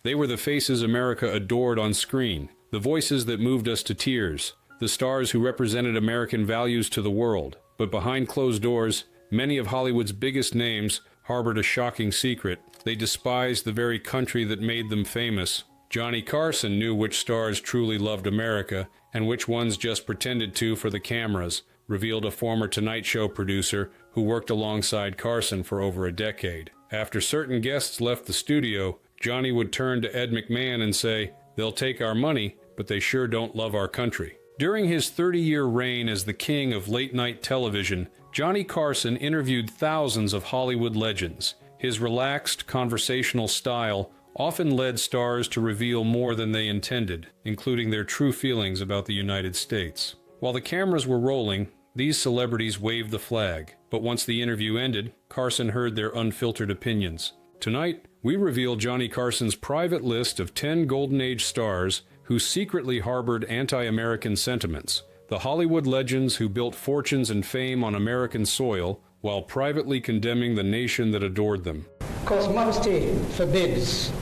They were the faces America adored on screen, the voices that moved us to tears, the stars who represented American values to the world. But behind closed doors, many of Hollywood's biggest names harbored a shocking secret. They despised the very country that made them famous. Johnny Carson knew which stars truly loved America and which ones just pretended to for the cameras, revealed a former Tonight Show producer who worked alongside Carson for over a decade. After certain guests left the studio, Johnny would turn to Ed McMahon and say, "They'll take our money, but they sure don't love our country." During his 30-year reign as the king of late-night television, Johnny Carson interviewed thousands of Hollywood legends. His relaxed, conversational style often led stars to reveal more than they intended, including their true feelings about the United States. While the cameras were rolling, these celebrities waved the flag. But once the interview ended, Carson heard their unfiltered opinions. Tonight, we reveal Johnny Carson's private list of 10 Golden Age stars who secretly harbored anti-American sentiments, the Hollywood legends who built fortunes and fame on American soil while privately condemning the nation that adored them. Of course, modesty forbids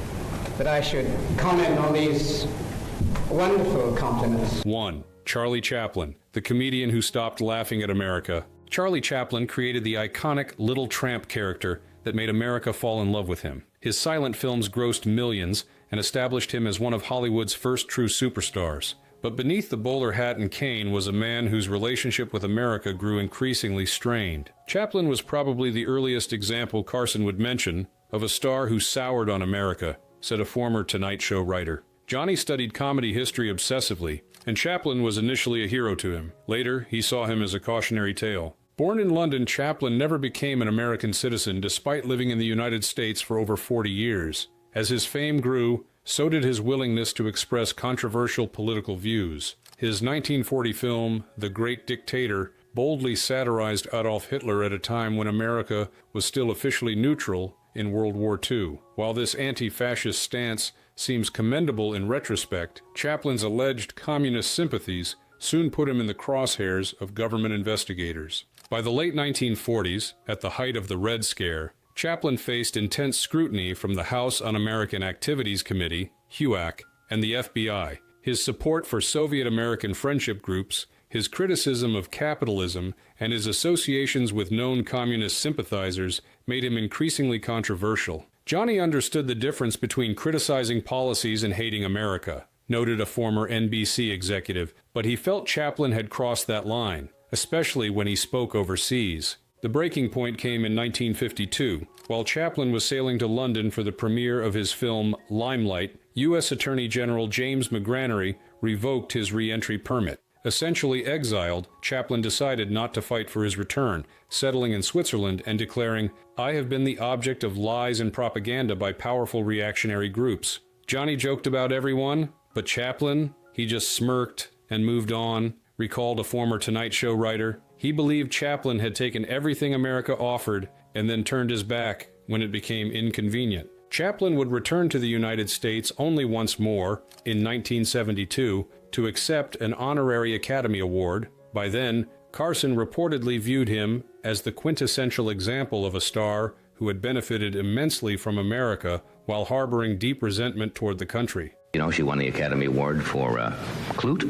that I should comment on these wonderful compliments. 1. Charlie Chaplin, the comedian who stopped laughing at America. Charlie Chaplin created the iconic Little Tramp character that made America fall in love with him. His silent films grossed millions and established him as one of Hollywood's first true superstars. But beneath the bowler hat and cane was a man whose relationship with America grew increasingly strained. Chaplin was probably the earliest example Carson would mention of a star who soured on America, said a former Tonight Show writer. Johnny studied comedy history obsessively, and Chaplin was initially a hero to him. Later, he saw him as a cautionary tale. Born in London, Chaplin never became an American citizen despite living in the United States for over 40 years. As his fame grew, so did his willingness to express controversial political views. His 1940 film, The Great Dictator, boldly satirized Adolf Hitler at a time when America was still officially neutral in World War II. While this anti-fascist stance seems commendable in retrospect, Chaplin's alleged communist sympathies soon put him in the crosshairs of government investigators. By the late 1940s, at the height of the Red Scare, Chaplin faced intense scrutiny from the House Un-American Activities Committee, HUAC, and the FBI. His support for Soviet-American friendship groups, his criticism of capitalism, and his associations with known communist sympathizers made him increasingly controversial. Johnny understood the difference between criticizing policies and hating America, noted a former NBC executive, but he felt Chaplin had crossed that line, especially when he spoke overseas. The breaking point came in 1952. While Chaplin was sailing to London for the premiere of his film Limelight, U.S. Attorney General James McGranary revoked his re-entry permit. Essentially exiled, Chaplin decided not to fight for his return, settling in Switzerland and declaring, "I have been the object of lies and propaganda by powerful reactionary groups." Johnny joked about everyone, but Chaplin, he just smirked and moved on, recalled a former Tonight Show writer. He believed Chaplin had taken everything America offered and then turned his back when it became inconvenient. Chaplin would return to the United States only once more, in 1972, to accept an honorary Academy Award. By then, Carson reportedly viewed him as the quintessential example of a star who had benefited immensely from America while harboring deep resentment toward the country. You know, she won the Academy Award for Clute.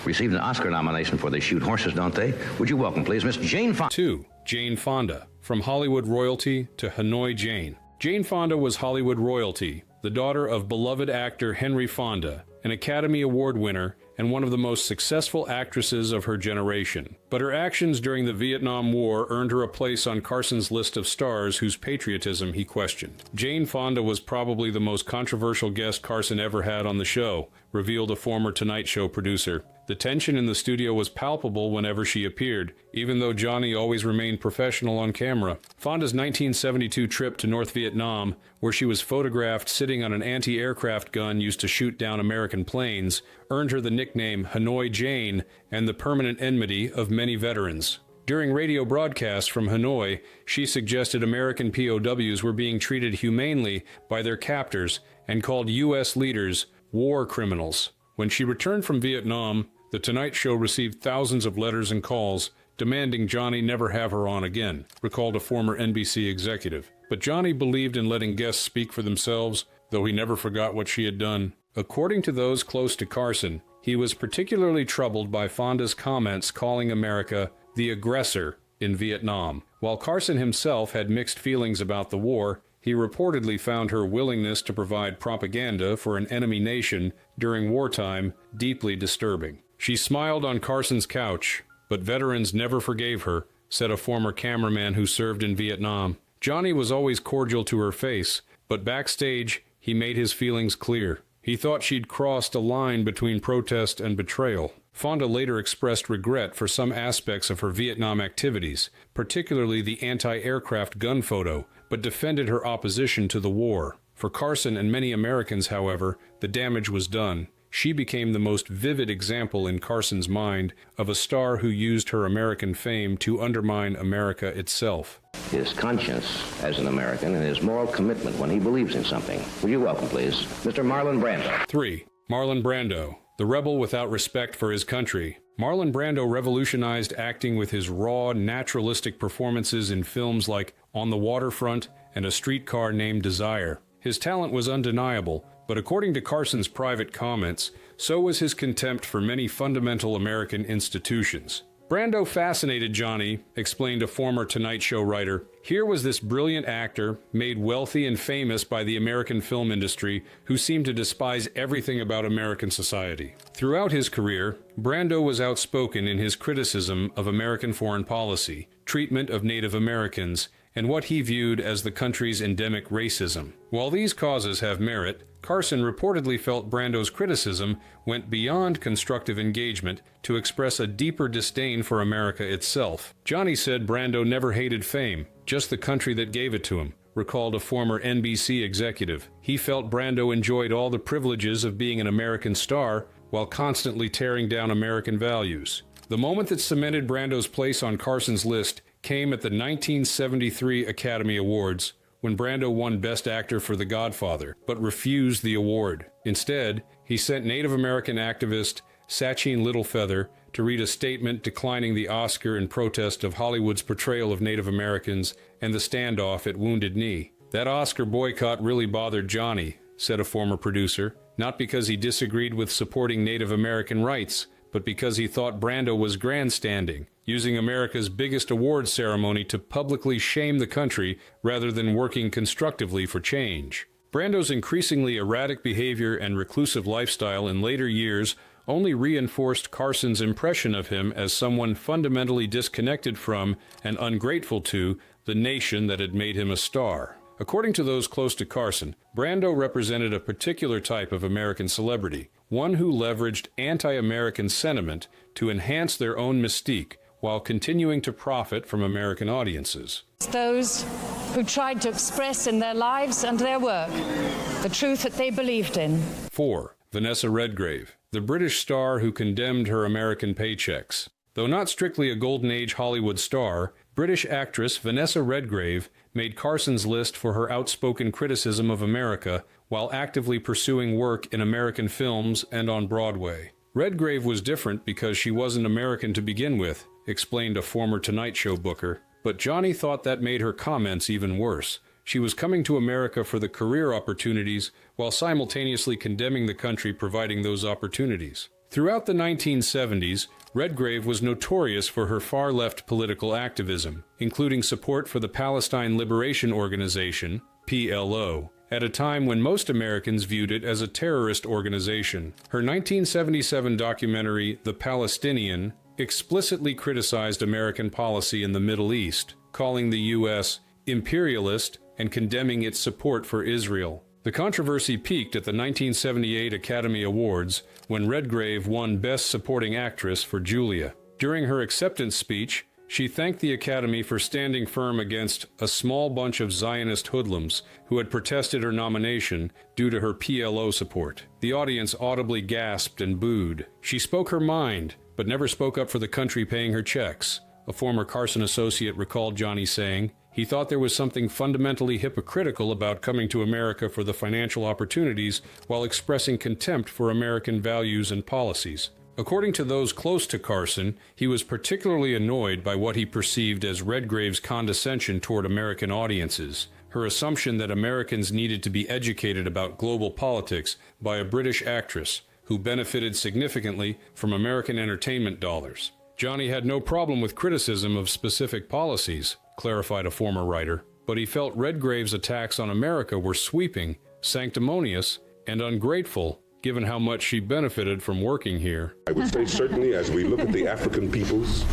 Received an Oscar nomination for They Shoot Horses, Don't They? Would you welcome, please, Miss Jane Fonda. 2. Jane Fonda. From Hollywood royalty to Hanoi Jane. Jane Fonda was Hollywood royalty, the daughter of beloved actor Henry Fonda, an Academy Award winner and one of the most successful actresses of her generation. But her actions during the Vietnam War earned her a place on Carson's list of stars whose patriotism he questioned. Jane Fonda was probably the most controversial guest Carson ever had on the show, revealed a former Tonight Show producer. The tension in the studio was palpable whenever she appeared, even though Johnny always remained professional on camera. Fonda's 1972 trip to North Vietnam, where she was photographed sitting on an anti-aircraft gun used to shoot down American planes, earned her the nickname Hanoi Jane and the permanent enmity of many veterans. During radio broadcasts from Hanoi, she suggested American POWs were being treated humanely by their captors and called U.S. leaders war criminals. When she returned from Vietnam, The Tonight Show received thousands of letters and calls demanding Johnny never have her on again, recalled a former NBC executive. But Johnny believed in letting guests speak for themselves, though he never forgot what she had done. According to those close to Carson, he was particularly troubled by Fonda's comments calling America the aggressor in Vietnam. While Carson himself had mixed feelings about the war, he reportedly found her willingness to provide propaganda for an enemy nation during wartime deeply disturbing. She smiled on Carson's couch, but veterans never forgave her, said a former cameraman who served in Vietnam. Johnny was always cordial to her face, but backstage he made his feelings clear. He thought she'd crossed a line between protest and betrayal. Fonda later expressed regret for some aspects of her Vietnam activities, particularly the anti-aircraft gun photo, but defended her opposition to the war. For Carson and many Americans, however, the damage was done. She became the most vivid example in Carson's mind of a star who used her American fame to undermine America itself. His conscience as an American and his moral commitment when he believes in something. Would you welcome, please, Mr. Marlon Brando. 3. Marlon Brando, the rebel without respect for his country. Marlon Brando revolutionized acting with his raw, naturalistic performances in films like On the Waterfront and A Streetcar Named Desire. His talent was undeniable, but according to Carson's private comments, so was his contempt for many fundamental American institutions. Brando fascinated Johnny, explained a former Tonight Show writer. Here was this brilliant actor, made wealthy and famous by the American film industry, who seemed to despise everything about American society. Throughout his career, Brando was outspoken in his criticism of American foreign policy, treatment of Native Americans, and what he viewed as the country's endemic racism. While these causes have merit, Carson reportedly felt Brando's criticism went beyond constructive engagement to express a deeper disdain for America itself. Johnny said Brando never hated fame, just the country that gave it to him, recalled a former NBC executive. He felt Brando enjoyed all the privileges of being an American star while constantly tearing down American values. The moment that cemented Brando's place on Carson's list came at the 1973 Academy Awards, when Brando won Best Actor for The Godfather, but refused the award. Instead, he sent Native American activist Sachin Littlefeather to read a statement declining the Oscar in protest of Hollywood's portrayal of Native Americans and the standoff at Wounded Knee. That Oscar boycott really bothered Johnny, said a former producer, not because he disagreed with supporting Native American rights, but because he thought Brando was grandstanding, using America's biggest award ceremony to publicly shame the country rather than working constructively for change. Brando's increasingly erratic behavior and reclusive lifestyle in later years only reinforced Carson's impression of him as someone fundamentally disconnected from and ungrateful to the nation that had made him a star. According to those close to Carson, Brando represented a particular type of American celebrity, one who leveraged anti-American sentiment to enhance their own mystique while continuing to profit from American audiences. Those who tried to express in their lives and their work the truth that they believed in. 4. Vanessa Redgrave, the British star who condemned her American paychecks. Though not strictly a Golden Age Hollywood star, British actress Vanessa Redgrave made Carson's list for her outspoken criticism of America while actively pursuing work in American films and on Broadway. Redgrave was different because she wasn't American to begin with, explained a former Tonight Show booker, but Johnny thought that made her comments even worse. She was coming to America for the career opportunities while simultaneously condemning the country providing those opportunities. Throughout the 1970s, Redgrave was notorious for her far-left political activism, including support for the Palestine Liberation Organization, PLO, at a time when most Americans viewed it as a terrorist organization. Her 1977 documentary, The Palestinian, explicitly criticized American policy in the Middle East, calling the U.S. imperialist and condemning its support for Israel. The controversy peaked at the 1978 Academy Awards when Redgrave won Best Supporting Actress for Julia. During her acceptance speech, she thanked the Academy for standing firm against a small bunch of Zionist hoodlums who had protested her nomination due to her PLO support. The audience audibly gasped and booed. She spoke her mind, but never spoke up for the country paying her checks. A former Carson associate recalled Johnny saying, he thought there was something fundamentally hypocritical about coming to America for the financial opportunities while expressing contempt for American values and policies. According to those close to Carson, he was particularly annoyed by what he perceived as Redgrave's condescension toward American audiences, her her assumption that Americans needed to be educated about global politics by a British actress who benefited significantly from American entertainment dollars. Johnny had no problem with criticism of specific policies, clarified a former writer, but he felt Redgrave's attacks on America were sweeping, sanctimonious, and ungrateful, given how much she benefited from working here. I would say certainly as we look at the African peoples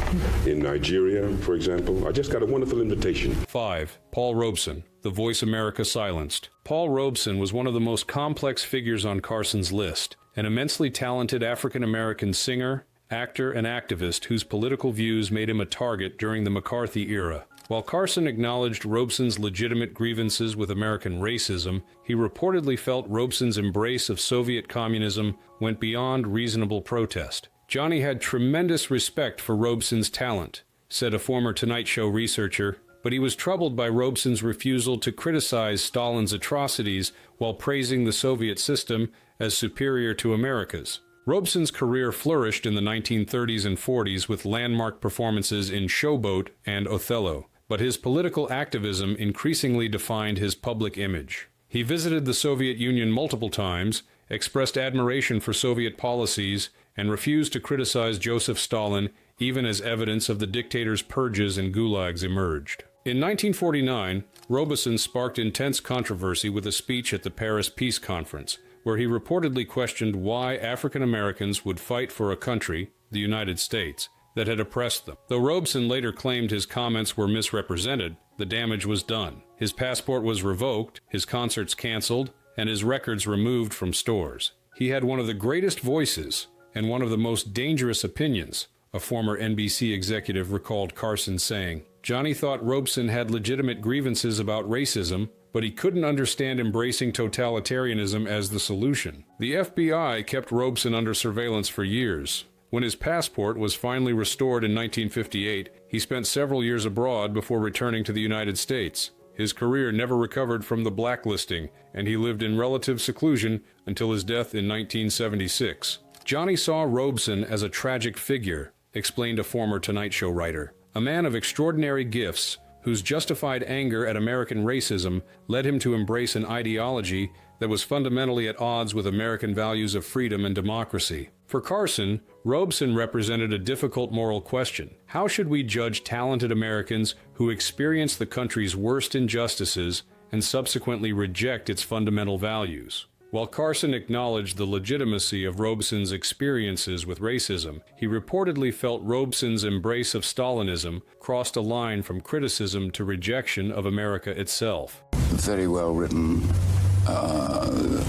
in Nigeria, for example, I just got a wonderful invitation. 5. Paul Robeson, the voice America silenced. Paul Robeson was one of the most complex figures on Carson's list, an immensely talented African-American singer, actor, and activist whose political views made him a target during the McCarthy era. While Carson acknowledged Robeson's legitimate grievances with American racism, he reportedly felt Robeson's embrace of Soviet communism went beyond reasonable protest. Johnny had tremendous respect for Robeson's talent, said a former Tonight Show researcher, but he was troubled by Robeson's refusal to criticize Stalin's atrocities while praising the Soviet system as superior to America's. Robeson's career flourished in the 1930s and 40s with landmark performances in Showboat and Othello, but his political activism increasingly defined his public image. He visited the Soviet Union multiple times, expressed admiration for Soviet policies, and refused to criticize Joseph Stalin even as evidence of the dictator's purges and gulags emerged. In 1949, Robeson sparked intense controversy with a speech at the Paris Peace Conference, where he reportedly questioned why African Americans would fight for a country, the United States, that had oppressed them. Though Robeson later claimed his comments were misrepresented, the damage was done. His passport was revoked, his concerts canceled, and his records removed from stores. He had one of the greatest voices and one of the most dangerous opinions, a former NBC executive recalled Carson saying. Johnny thought Robeson had legitimate grievances about racism, but he couldn't understand embracing totalitarianism as the solution. The FBI kept Robeson under surveillance for years. When his passport was finally restored in 1958, he spent several years abroad before returning to the United States. His career never recovered from the blacklisting, and he lived in relative seclusion until his death in 1976. Johnny saw Robeson as a tragic figure, explained a former Tonight Show writer. A man of extraordinary gifts, whose justified anger at American racism led him to embrace an ideology that was fundamentally at odds with American values of freedom and democracy. For Carson, Robeson represented a difficult moral question. How should we judge talented Americans who experience the country's worst injustices and subsequently reject its fundamental values? While Carson acknowledged the legitimacy of Robeson's experiences with racism, he reportedly felt Robeson's embrace of Stalinism crossed a line from criticism to rejection of America itself. Very well written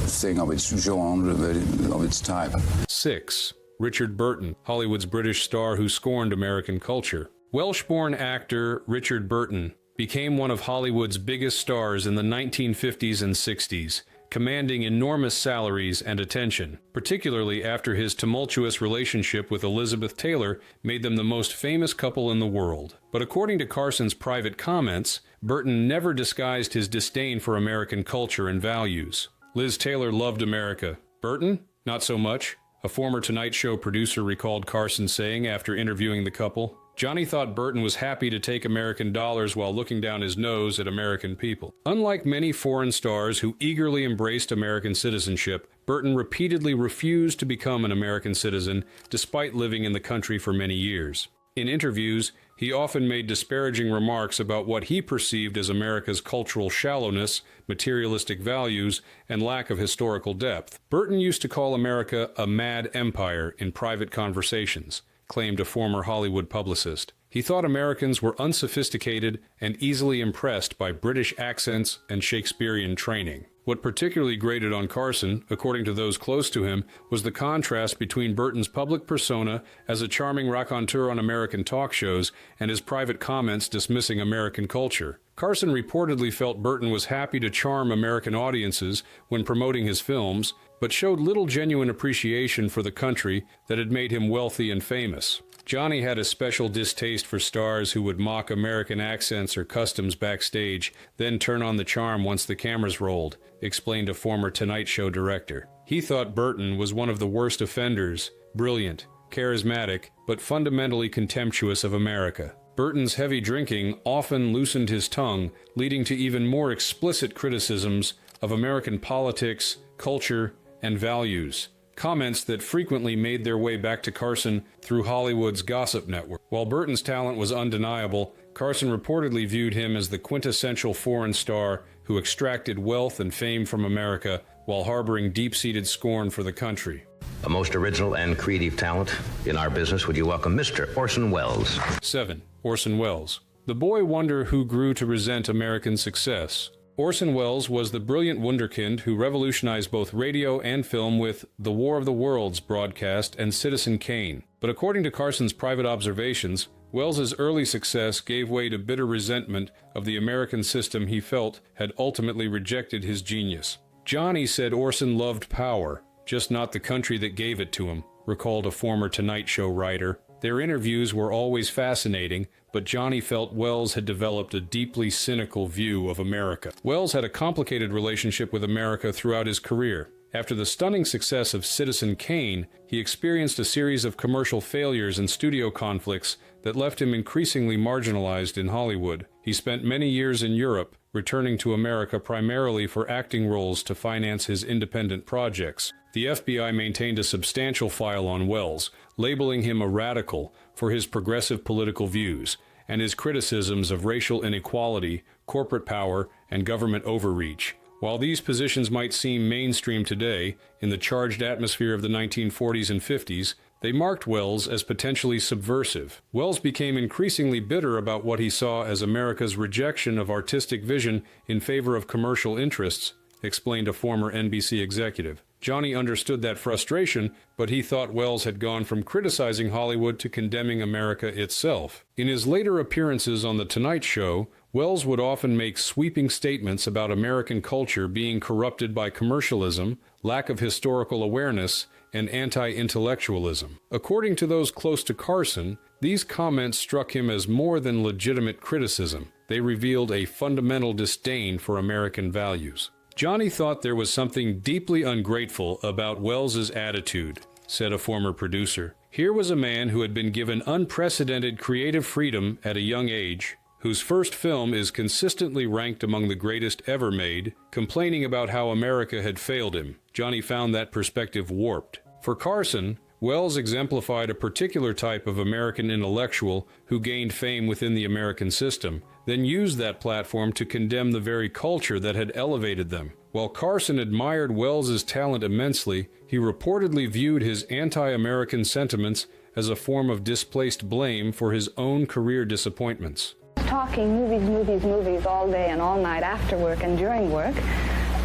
thing of its genre, of its type. 6. Richard Burton, Hollywood's British star who scorned American culture. Welsh-born actor Richard Burton became one of Hollywood's biggest stars in the 1950s and 60s, commanding enormous salaries and attention, particularly after his tumultuous relationship with Elizabeth Taylor made them the most famous couple in the world. But according to Carson's private comments, Burton never disguised his disdain for American culture and values. Liz Taylor loved America. Burton? Not so much, a former Tonight Show producer recalled Carson saying after interviewing the couple. Johnny thought Burton was happy to take American dollars while looking down his nose at American people. Unlike many foreign stars who eagerly embraced American citizenship, Burton repeatedly refused to become an American citizen despite living in the country for many years. In interviews, he often made disparaging remarks about what he perceived as America's cultural shallowness, materialistic values, and lack of historical depth. Burton used to call America a mad empire in private conversations, claimed a former Hollywood publicist. He thought Americans were unsophisticated and easily impressed by British accents and Shakespearean training. What particularly grated on Carson, according to those close to him, was the contrast between Burton's public persona as a charming raconteur on American talk shows and his private comments dismissing American culture. Carson reportedly felt Burton was happy to charm American audiences when promoting his films, but showed little genuine appreciation for the country that had made him wealthy and famous. Johnny had a special distaste for stars who would mock American accents or customs backstage, then turn on the charm once the cameras rolled, explained a former Tonight Show director. He thought Burton was one of the worst offenders, brilliant, charismatic, but fundamentally contemptuous of America. Burton's heavy drinking often loosened his tongue, leading to even more explicit criticisms of American politics, culture, and values. Comments that frequently made their way back to Carson through Hollywood's gossip network. While Burton's talent was undeniable, Carson reportedly viewed him as the quintessential foreign star who extracted wealth and fame from America while harboring deep-seated scorn for the country. A most original and creative talent in our business. Would you welcome Mr. Orson Welles? 7. Orson Welles. The boy wonder who grew to resent American success. Orson Welles was the brilliant wunderkind who revolutionized both radio and film with The War of the Worlds broadcast and Citizen Kane. But according to Carson's private observations, Welles's early success gave way to bitter resentment of the American system he felt had ultimately rejected his genius. Johnny said Orson loved power, just not the country that gave it to him, recalled a former Tonight Show writer. Their interviews were always fascinating, but Johnny felt Welles had developed a deeply cynical view of America. Welles had a complicated relationship with America throughout his career. After the stunning success of Citizen Kane, he experienced a series of commercial failures and studio conflicts that left him increasingly marginalized in Hollywood. He spent many years in Europe, returning to America primarily for acting roles to finance his independent projects. The FBI maintained a substantial file on Welles, labeling him a radical for his progressive political views and his criticisms of racial inequality, corporate power, and government overreach. While these positions might seem mainstream today, in the charged atmosphere of the 1940s and 50s, they marked Welles as potentially subversive. Welles became increasingly bitter about what he saw as America's rejection of artistic vision in favor of commercial interests, explained a former NBC executive. Johnny understood that frustration, but he thought Welles had gone from criticizing Hollywood to condemning America itself. In his later appearances on The Tonight Show, Welles would often make sweeping statements about American culture being corrupted by commercialism, lack of historical awareness, and anti-intellectualism. According to those close to Carson, these comments struck him as more than legitimate criticism. They revealed a fundamental disdain for American values. Johnny thought there was something deeply ungrateful about Welles's attitude, said a former producer. Here was a man who had been given unprecedented creative freedom at a young age, whose first film is consistently ranked among the greatest ever made, complaining about how America had failed him. Johnny found that perspective warped. For Carson, Welles exemplified a particular type of American intellectual who gained fame within the American system, then used that platform to condemn the very culture that had elevated them. While Carson admired Welles's talent immensely, he reportedly viewed his anti-American sentiments as a form of displaced blame for his own career disappointments. Talking movies all day and all night after work and during work.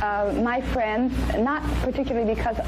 My friends, not particularly because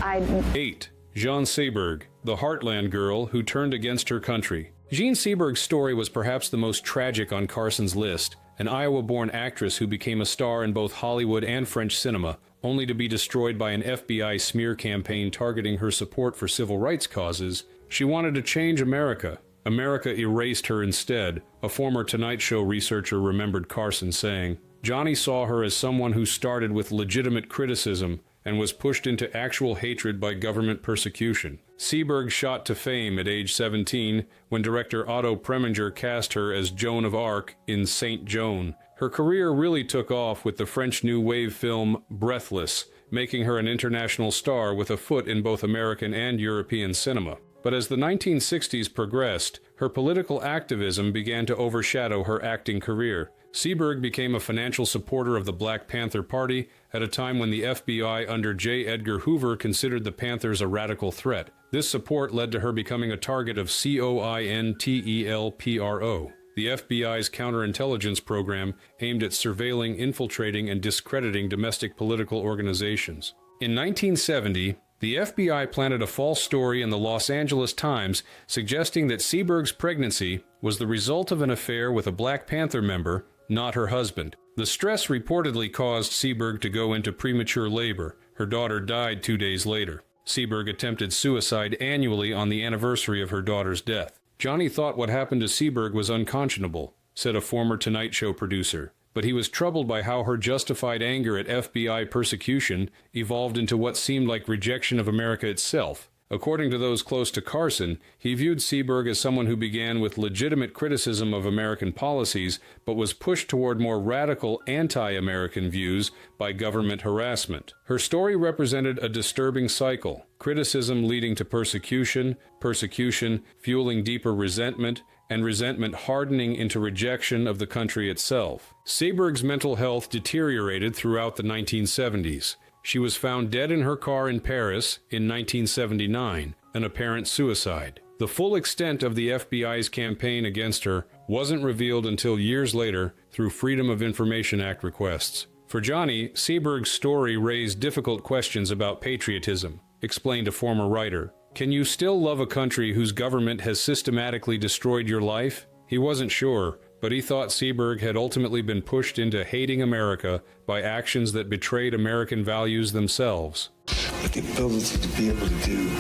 8. Jean Seberg, the Heartland girl who turned against her country. Jean Seberg's story was perhaps the most tragic on Carson's list, an Iowa-born actress who became a star in both Hollywood and French cinema, only to be destroyed by an FBI smear campaign targeting her support for civil rights causes. She wanted to change America. America erased her instead, a former Tonight Show researcher remembered Carson saying. Johnny saw her as someone who started with legitimate criticism and was pushed into actual hatred by government persecution. Seberg shot to fame at age 17 when director Otto Preminger cast her as Joan of Arc in Saint Joan. Her career really took off with the French New Wave film Breathless, making her an international star with a foot in both American and European cinema. But as the 1960s progressed, her political activism began to overshadow her acting career. Seberg became a financial supporter of the Black Panther Party at a time when the FBI under J. Edgar Hoover considered the Panthers a radical threat. This support led to her becoming a target of COINTELPRO, the FBI's counterintelligence program aimed at surveilling, infiltrating, and discrediting domestic political organizations. In 1970, the FBI planted a false story in the Los Angeles Times suggesting that Seberg's pregnancy was the result of an affair with a Black Panther member, not her husband. The stress reportedly caused Seberg to go into premature labor. Her daughter died 2 days later. Seberg attempted suicide annually on the anniversary of her daughter's death. Johnny thought what happened to Seberg was unconscionable, said a former Tonight Show producer. But he was troubled by how her justified anger at FBI persecution evolved into what seemed like rejection of America itself. According to those close to Carson, he viewed Seberg as someone who began with legitimate criticism of American policies, but was pushed toward more radical anti-American views by government harassment. Her story represented a disturbing cycle: criticism leading to persecution, persecution fueling deeper resentment, and resentment hardening into rejection of the country itself. Seberg's mental health deteriorated throughout the 1970s. She was found dead in her car in Paris in 1979, an apparent suicide. The full extent of the FBI's campaign against her wasn't revealed until years later through Freedom of Information Act requests. For Johnny, Seberg's story raised difficult questions about patriotism, explained a former writer. Can you still love a country whose government has systematically destroyed your life? He wasn't sure, but he thought Seberg had ultimately been pushed into hating America by actions that betrayed American values themselves. But the ability to be able to do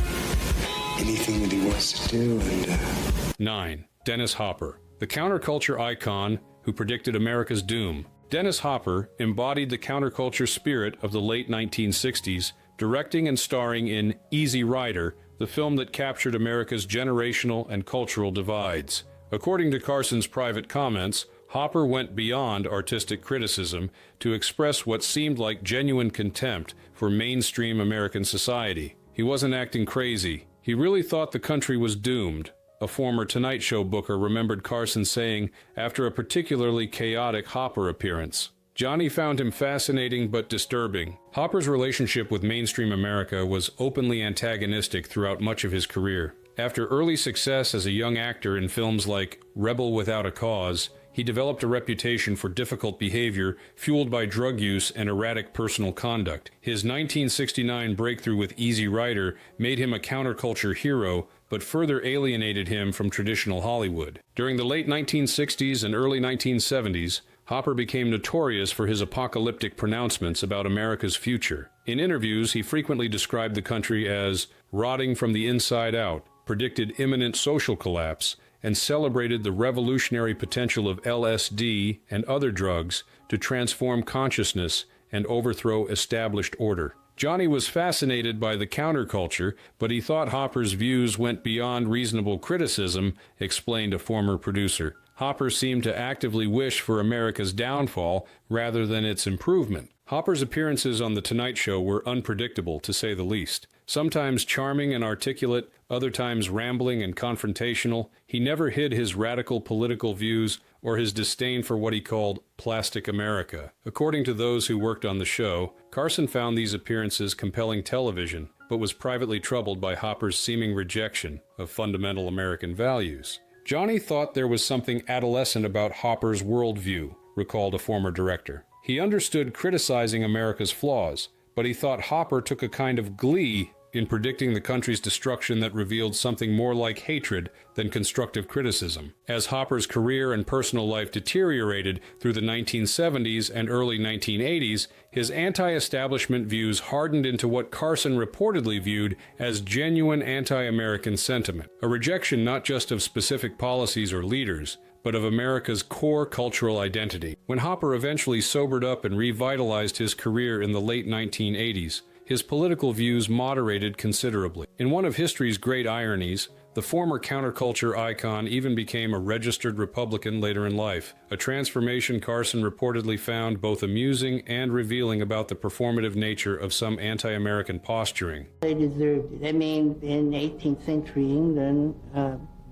anything that he wants to do. 9. Dennis Hopper, the counterculture icon who predicted America's doom. Dennis Hopper embodied the counterculture spirit of the late 1960s, directing and starring in Easy Rider, the film that captured America's generational and cultural divides. According to Carson's private comments, Hopper went beyond artistic criticism to express what seemed like genuine contempt for mainstream American society. He wasn't acting crazy. He really thought the country was doomed. A former Tonight Show booker remembered Carson saying after a particularly chaotic Hopper appearance. Johnny found him fascinating but disturbing. Hopper's relationship with mainstream America was openly antagonistic throughout much of his career. After early success as a young actor in films like Rebel Without a Cause, he developed a reputation for difficult behavior fueled by drug use and erratic personal conduct. His 1969 breakthrough with Easy Rider made him a counterculture hero, but further alienated him from traditional Hollywood. During the late 1960s and early 1970s, Hopper became notorious for his apocalyptic pronouncements about America's future. In interviews, he frequently described the country as rotting from the inside out, predicted imminent social collapse, and celebrated the revolutionary potential of LSD and other drugs to transform consciousness and overthrow established order. Johnny was fascinated by the counterculture, but he thought Hopper's views went beyond reasonable criticism, explained a former producer. Hopper seemed to actively wish for America's downfall rather than its improvement. Hopper's appearances on The Tonight Show were unpredictable, to say the least. Sometimes charming and articulate, other times rambling and confrontational, he never hid his radical political views or his disdain for what he called plastic America. According to those who worked on the show, Carson found these appearances compelling television, but was privately troubled by Hopper's seeming rejection of fundamental American values. Johnny thought there was something adolescent about Hopper's worldview, recalled a former director. He understood criticizing America's flaws, but he thought Hopper took a kind of glee in predicting the country's destruction that revealed something more like hatred than constructive criticism. As Hopper's career and personal life deteriorated through the 1970s and early 1980s, his anti-establishment views hardened into what Carson reportedly viewed as genuine anti-American sentiment, a rejection not just of specific policies or leaders, but of America's core cultural identity. When Hopper eventually sobered up and revitalized his career in the late 1980s, his political views moderated considerably. In one of history's great ironies, the former counterculture icon even became a registered Republican later in life, a transformation Carson reportedly found both amusing and revealing about the performative nature of some anti-American posturing. They deserved it. I mean, in 18th century England,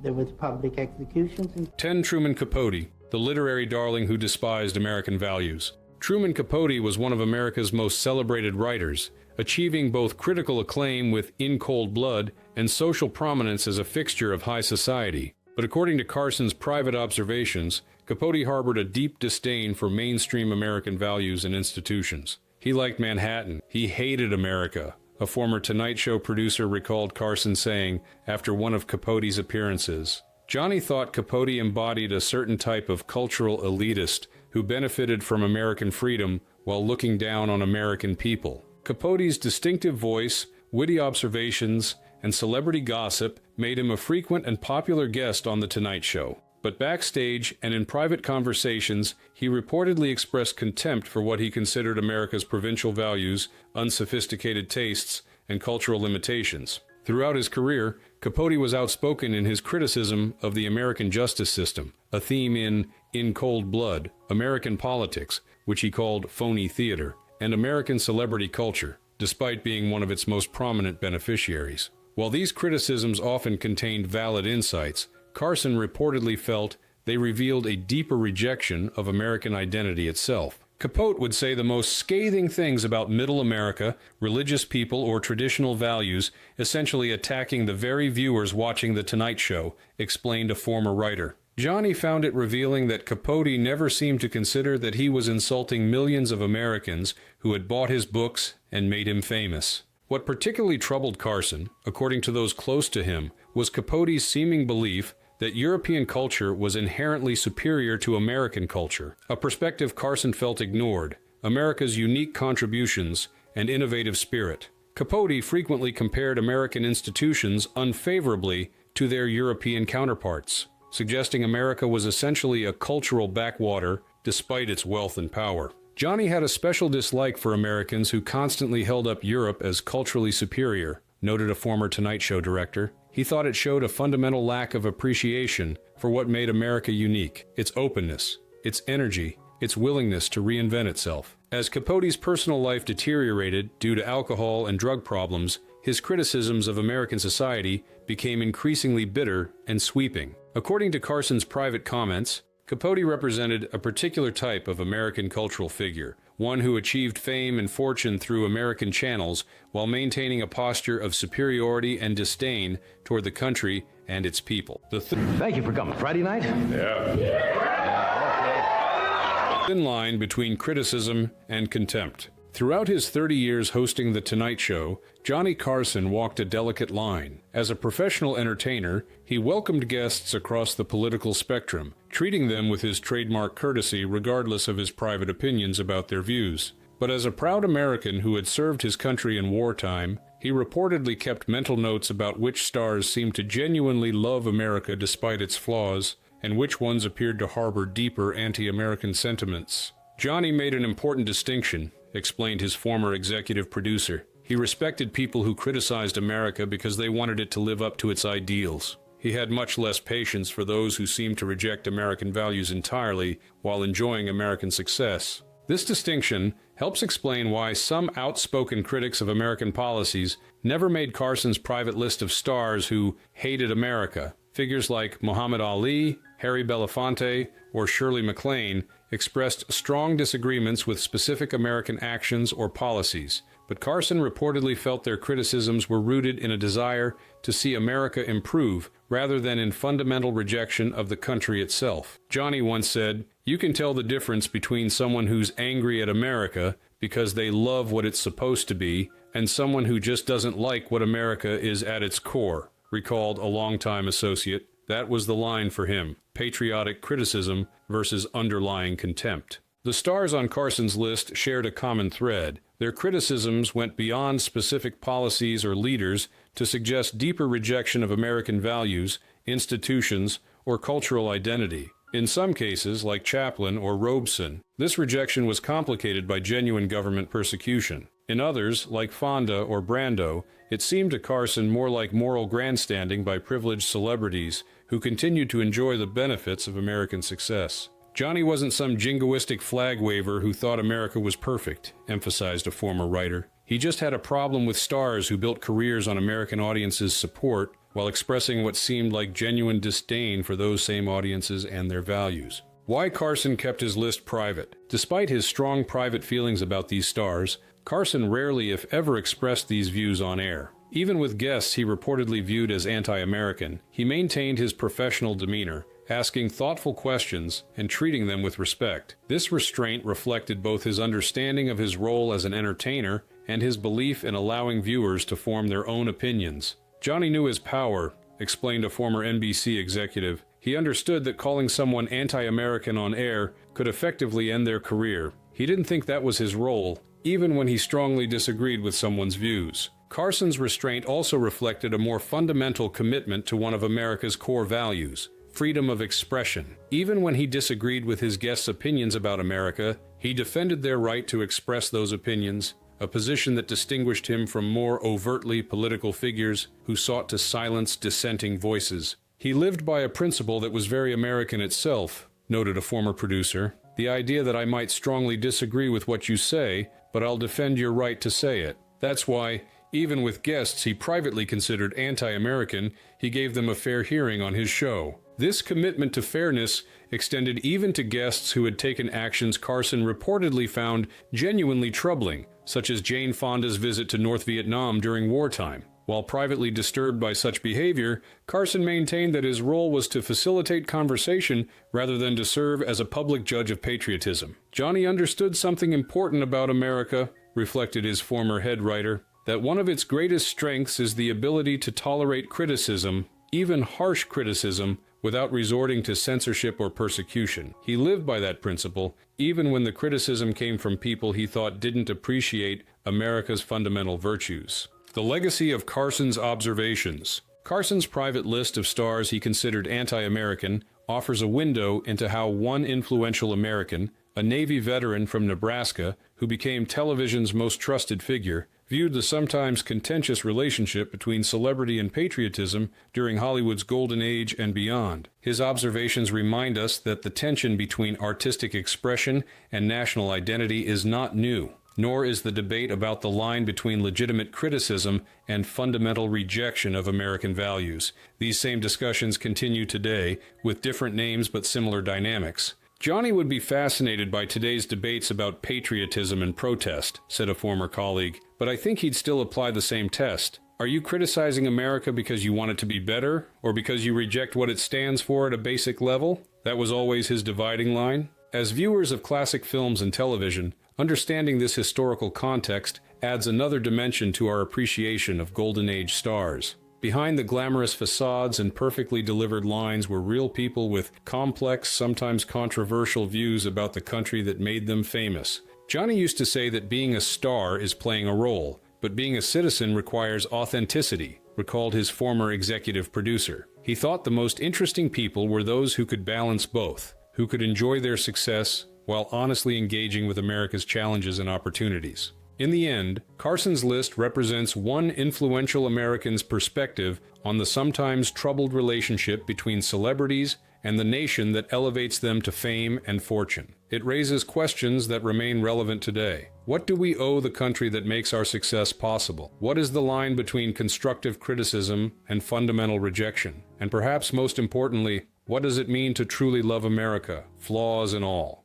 there was public executions. 10. Truman Capote, the literary darling who despised American values. Truman Capote was one of America's most celebrated writers, achieving both critical acclaim with In Cold Blood and social prominence as a fixture of high society. But according to Carson's private observations, Capote harbored a deep disdain for mainstream American values and institutions. He liked Manhattan. He hated America. A former Tonight Show producer recalled Carson saying after one of Capote's appearances, Johnny thought Capote embodied a certain type of cultural elitist who benefited from American freedom while looking down on American people. Capote's distinctive voice, witty observations, and celebrity gossip made him a frequent and popular guest on The Tonight Show. But backstage and in private conversations, he reportedly expressed contempt for what he considered America's provincial values, unsophisticated tastes, and cultural limitations. Throughout his career, Capote was outspoken in his criticism of the American justice system, a theme in Cold Blood, American Politics, which he called phony theater, and American celebrity culture, despite being one of its most prominent beneficiaries. While these criticisms often contained valid insights, Carson reportedly felt they revealed a deeper rejection of American identity itself. Capote would say the most scathing things about middle America, religious people, or traditional values, essentially attacking the very viewers watching The Tonight Show, explained a former writer. Johnny found it revealing that Capote never seemed to consider that he was insulting millions of Americans who had bought his books and made him famous. What particularly troubled Carson, according to those close to him, was Capote's seeming belief that European culture was inherently superior to American culture, a perspective Carson felt ignored America's unique contributions and innovative spirit. Capote frequently compared American institutions unfavorably to their European counterparts, suggesting America was essentially a cultural backwater despite its wealth and power. Johnny had a special dislike for Americans who constantly held up Europe as culturally superior, noted a former Tonight Show director. He thought it showed a fundamental lack of appreciation for what made America unique, its openness, its energy, its willingness to reinvent itself. As Capote's personal life deteriorated due to alcohol and drug problems, his criticisms of American society became increasingly bitter and sweeping. According to Carson's private comments, Capote represented a particular type of American cultural figure, one who achieved fame and fortune through American channels while maintaining a posture of superiority and disdain toward the country and its people. Thank you for coming. Friday night? Thin line between criticism and contempt. Throughout his 30 years hosting The Tonight Show, Johnny Carson walked a delicate line. As a professional entertainer, he welcomed guests across the political spectrum, treating them with his trademark courtesy regardless of his private opinions about their views. But as a proud American who had served his country in wartime, he reportedly kept mental notes about which stars seemed to genuinely love America despite its flaws, and which ones appeared to harbor deeper anti-American sentiments. Johnny made an important distinction, explained his former executive producer. He respected people who criticized America because they wanted it to live up to its ideals. He had much less patience for those who seemed to reject American values entirely while enjoying American success. This distinction helps explain why some outspoken critics of American policies never made Carson's private list of stars who hated America. Figures like Muhammad Ali, Harry Belafonte, or Shirley MacLaine expressed strong disagreements with specific American actions or policies, but Carson reportedly felt their criticisms were rooted in a desire to see America improve rather than in fundamental rejection of the country itself. Johnny once said, "You can tell the difference between someone who's angry at America because they love what it's supposed to be and someone who just doesn't like what America is at its core," recalled a longtime associate. That was the line for him: patriotic criticism versus underlying contempt. The stars on Carson's list shared a common thread. Their criticisms went beyond specific policies or leaders to suggest deeper rejection of American values, institutions, or cultural identity. In some cases, like Chaplin or Robeson, this rejection was complicated by genuine government persecution. In others, like Fonda or Brando, it seemed to Carson more like moral grandstanding by privileged celebrities who continued to enjoy the benefits of American success. Johnny wasn't some jingoistic flag waver who thought America was perfect, emphasized a former writer. He just had a problem with stars who built careers on American audiences' support while expressing what seemed like genuine disdain for those same audiences and their values. Why Carson kept his list private? Despite his strong private feelings about these stars, Carson rarely, if ever, expressed these views on air. Even with guests he reportedly viewed as anti-American, he maintained his professional demeanor, asking thoughtful questions and treating them with respect. This restraint reflected both his understanding of his role as an entertainer and his belief in allowing viewers to form their own opinions. Johnny knew his power, explained a former NBC executive. He understood that calling someone anti-American on air could effectively end their career. He didn't think that was his role, even when he strongly disagreed with someone's views. Carson's restraint also reflected a more fundamental commitment to one of America's core values: freedom of expression. Even when he disagreed with his guests' opinions about America, he defended their right to express those opinions, a position that distinguished him from more overtly political figures who sought to silence dissenting voices. "He lived by a principle that was very American itself," noted a former producer. "The idea that I might strongly disagree with what you say, but I'll defend your right to say it. That's why, even with guests he privately considered anti-American, he gave them a fair hearing on his show." This commitment to fairness extended even to guests who had taken actions Carson reportedly found genuinely troubling, such as Jane Fonda's visit to North Vietnam during wartime. While privately disturbed by such behavior, Carson maintained that his role was to facilitate conversation rather than to serve as a public judge of patriotism. "Johnny understood something important about America," reflected his former head writer, "that one of its greatest strengths is the ability to tolerate criticism, even harsh criticism, without resorting to censorship or persecution. He lived by that principle, even when the criticism came from people he thought didn't appreciate America's fundamental virtues." The legacy of Carson's observations. Carson's private list of stars he considered anti-American offers a window into how one influential American, a Navy veteran from Nebraska who became television's most trusted figure, viewed the sometimes contentious relationship between celebrity and patriotism during Hollywood's golden age and beyond. His observations remind us that the tension between artistic expression and national identity is not new, nor is the debate about the line between legitimate criticism and fundamental rejection of American values. These same discussions continue today, with different names but similar dynamics. "Johnny would be fascinated by today's debates about patriotism and protest," said a former colleague, "but I think he'd still apply the same test. Are you criticizing America because you want it to be better, or because you reject what it stands for at a basic level?" That was always his dividing line. As viewers of classic films and television, understanding this historical context adds another dimension to our appreciation of Golden Age stars. Behind the glamorous facades and perfectly delivered lines were real people with complex, sometimes controversial views about the country that made them famous. Johnny used to say that being a star is playing a role, but being a citizen requires authenticity, recalled his former executive producer. He thought the most interesting people were those who could balance both, who could enjoy their success while honestly engaging with America's challenges and opportunities. In the end, Carson's list represents one influential American's perspective on the sometimes troubled relationship between celebrities and the nation that elevates them to fame and fortune. It raises questions that remain relevant today. What do we owe the country that makes our success possible? What is the line between constructive criticism and fundamental rejection? And perhaps most importantly, what does it mean to truly love America, flaws and all?